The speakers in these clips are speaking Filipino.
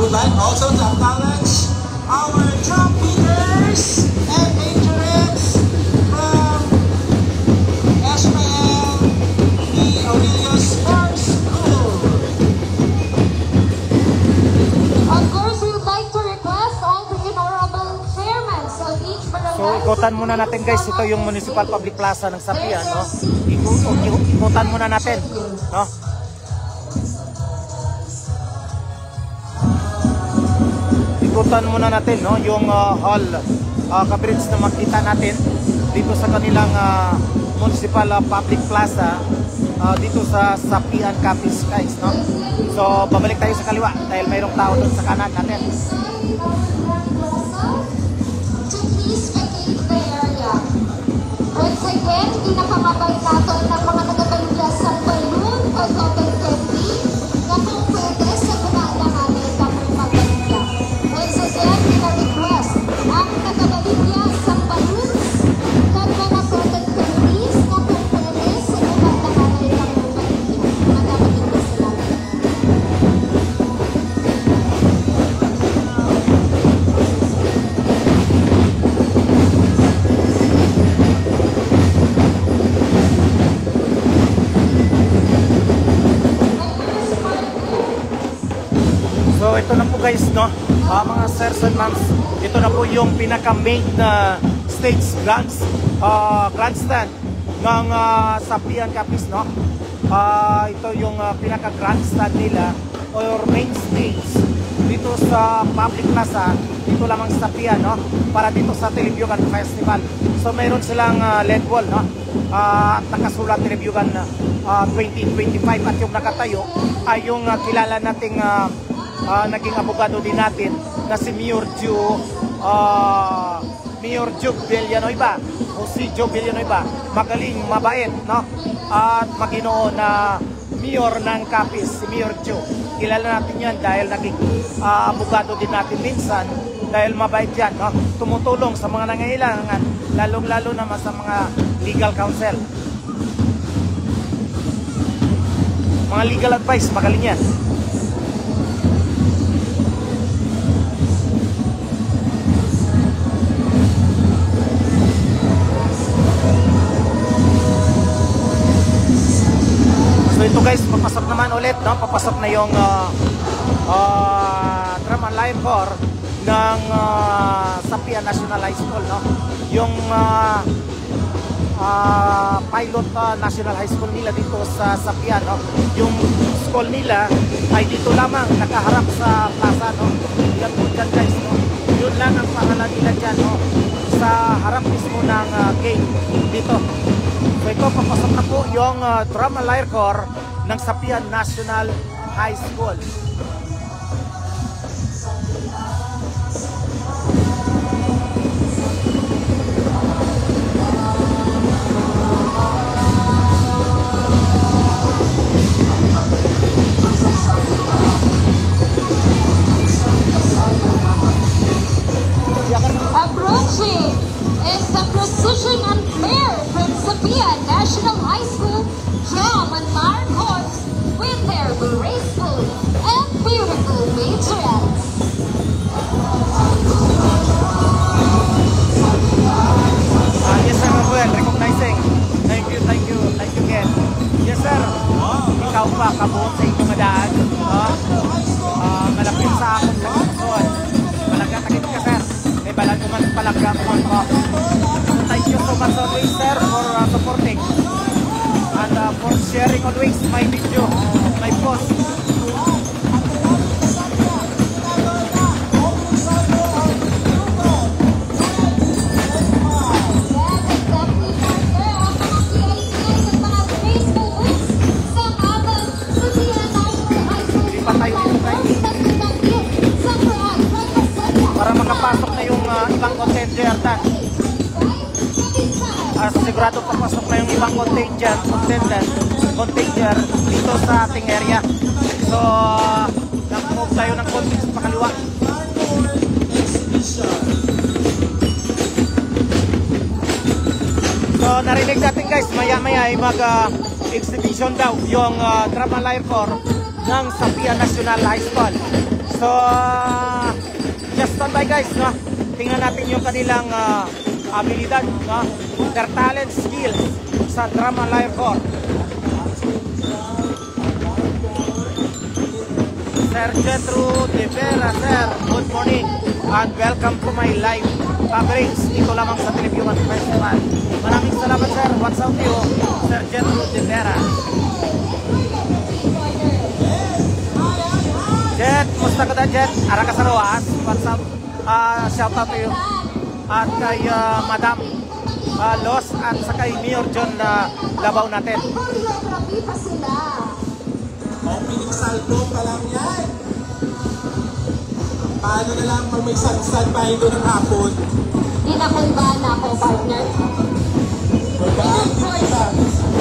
would like also to acknowledge our drum beaters and majorets from SPL the Aurelia Sports School. Of course, we would like to request all the honorable chairmen of each barangay. So ikutan muna natin guys, ito yung Municipal Public Plaza ng Sapian, no? Ikutan muna natin, no? Ikutan muna natin, no, yung hall coverage na makita natin dito sa kanilang Municipal Public Plaza dito sa Sapian Capiz guys, no? So babalik tayo sa kaliwa dahil mayroong tao doon sa kanan natin. Once again, pinakamabay nato ng mga nagapaluglas sa balloon o cotton candy na kung pwede sa kumalanganin na kung mabalita. Once again, pina-request ang nagapaluglas sa balloons ng mga cotton candies na kung pwede sa kumalanganin na kung mabalita. Magkakalit sila. So ito na po guys, no, mga sirs and ma'ams, ito na po yung pinaka-main na stage grandstand ng Sapian Capiz, no. Ito yung pinaka-grandstand nila or main stage dito sa Public Plaza, dito lamang sa Sapian, no, para dito sa Telebyugan Festival. So mayroon silang LED wall, no, at nakasulat Telebyugan 2025 at yung nakatayo ay yung kilala nating naging abogado din natin na si Mayor Joe Villanueva o si Joe Villanueva. Magaling, mabait, no? At maginoo na Mayor ng Capiz, si Mayor Joe. Kilala natin yan dahil naging abogado din natin minsan dahil mabait yan, no? Tumutulong sa mga nangailangan, lalong-lalo naman sa mga legal counsel. Mga legal advice, magaling yan. So ito guys, papasok naman ulit, no? Papasok na yung drum and line corps ng Sapian National High School, no? Yung pilot National High School nila dito sa Sapian, no? Yung school nila ay dito lamang nakaharap sa plaza, no? Yan po dyan guys, no? Yun lang ang pangalan nila dyan, no? Sa harap mismo ng gate dito. So ito, papasok na po yung drum and line corps ng Sapian National High School. Approaching is the precision and flair from Sapian National High School Drum and Line Corps with their graceful and beautiful matrons. Yes sir, Manuel, recognizing. Thank you again. Yes sir, ikaw pa, kabuot sa inyong madaan. Malapit sa akong kagustuhan. Malagakakit ka sir. May balag naman palagkakuhan ko. Thank you so much always sir for supporting and for sharing always my video, my post. Para makapasok na yung ibang contender sigurado papasok na yung ibang contender dito sa ating area. So nag-move tayo ng konti sa pakaliwa. So narinig natin guys, maya-maya ay mag-exhibition daw yung Drum and Line Corps ng Sapia National High School. So, just stand by guys, no? Tingnan natin yung kanilang abilidad, no? Their talent, skills sa drama lyre corps. Sir Jetro De Vera, sir, good morning and welcome to my live coverage dito lamang sa Television Festival. Maraming salamat sir, what's up to you, Sir Jetro De Vera. Jet, musta ka Jet? Ara ka sa Roas, what's up? Shout out to you. At kay Madam Los at sa kay Mayor John Labaw natin. Choreography pa sila. Opening salto pa lang yan. Paano na lang pag may sunset pa doon ng hapon? Di na ko iba na ako, partner.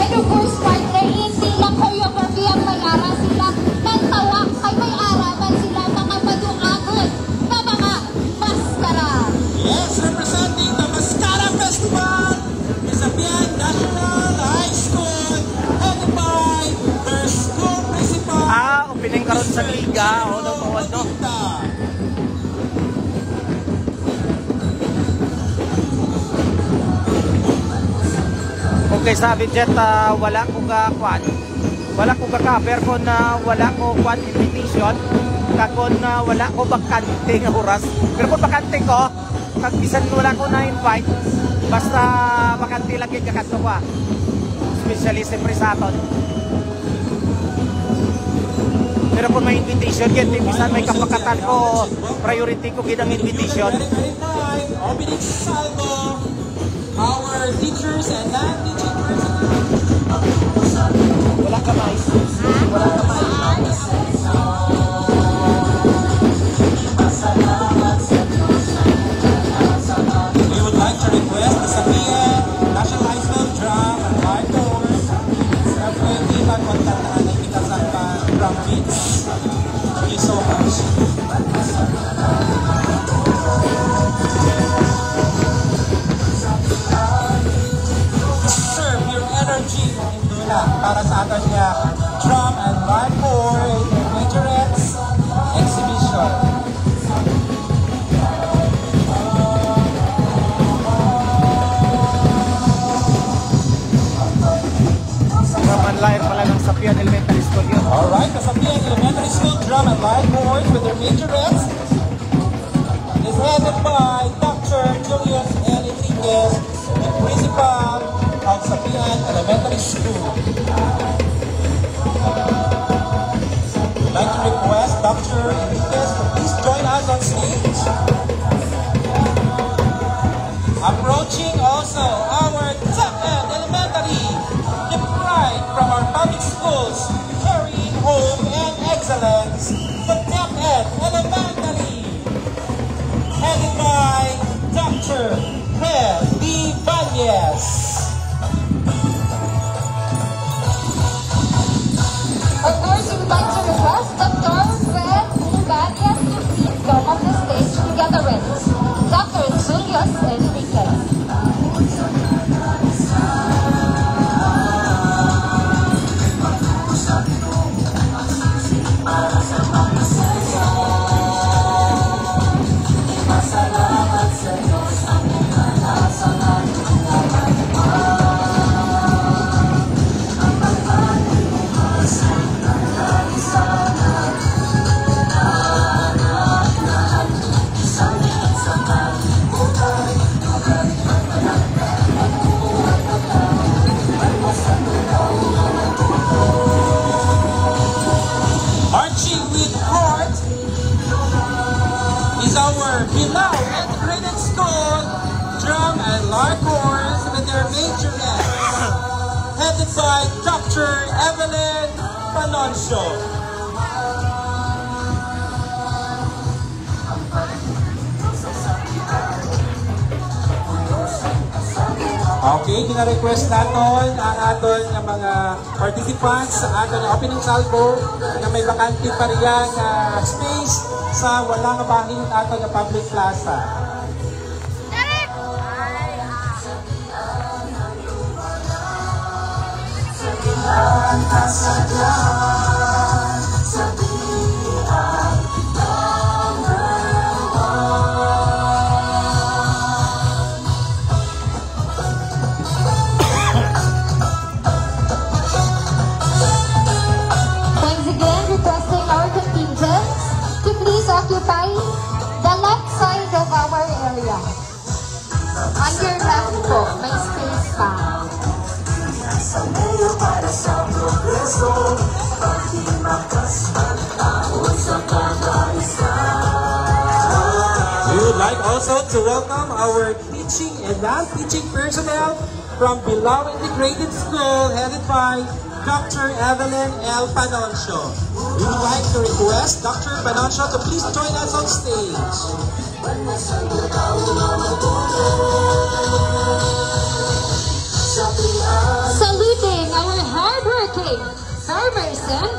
And of course, partner, hindi lang choreography ang may aral sila. Nagtawag kay may araman sila mga maduangon na mga maskara. Yes, representing the Mascara Festival, Isapian National High School, headed by their school principal. Opening karon sa liga, no? Okay, sabi Jet, wala ko ka-cover ko na wala ko kwan invitation kakon na wala ko bakante nga oras, pero kung bakante ko kag bisan wala ko na invite basta bakante lagi kakanto ko especially siyempre sa aton. Pero kung may invitation gid bisan may kapakatan ko priority ko gid ang invitation. Opening salvo, our teachers and non-teaching personnel. Wala kamay. Wala kamay. We would like to request the Sapia National High School Drum and Lyre Corps na pwede magkontaktahan ng kita sa drum beats. Thank you so much. Serve your energy in Duna para sa atin niya Drum and Lyre Corps Majorettes Exhibition. Drum and Lyre pala ng Sapia Elementary School yun. Alright, the Sapia Elementary School Drum and Lyre Corps with their majorettes is headed by Dr. Julius L. Enriquez, the principal of Sapia Elementary School. We'd like to request Dr. Enriquez to please join us on stage. Approaching also our TEPED Elementary, the pride from our public schools, carrying hope and excellence, the TEPED Elementary, headed by Dr. Ted D. Banyes. Of course, we would like to request Dr. Fred Banyas to please come on the stage together with Dr. Julius Enriquez. Marching with heart is our beloved integrated school Drum and Lyre Corps with their majorettes, headed by Dr. Evelyn Panoncio. Okay, gina-request natin ang aton ng mga participants sa aton opening salvo na may bakante pa riyan na space sa walang bahin aton na public plaza. Sa occupy the left side of our area. On your left po, may space pa. We would like also to welcome our teaching and non-teaching personnel from Bilao Integrated School headed by Dr. Evelyn L. Panoncio. We would like to request Dr. Panoncio to please join us on stage. Saluting our hardworking farmers and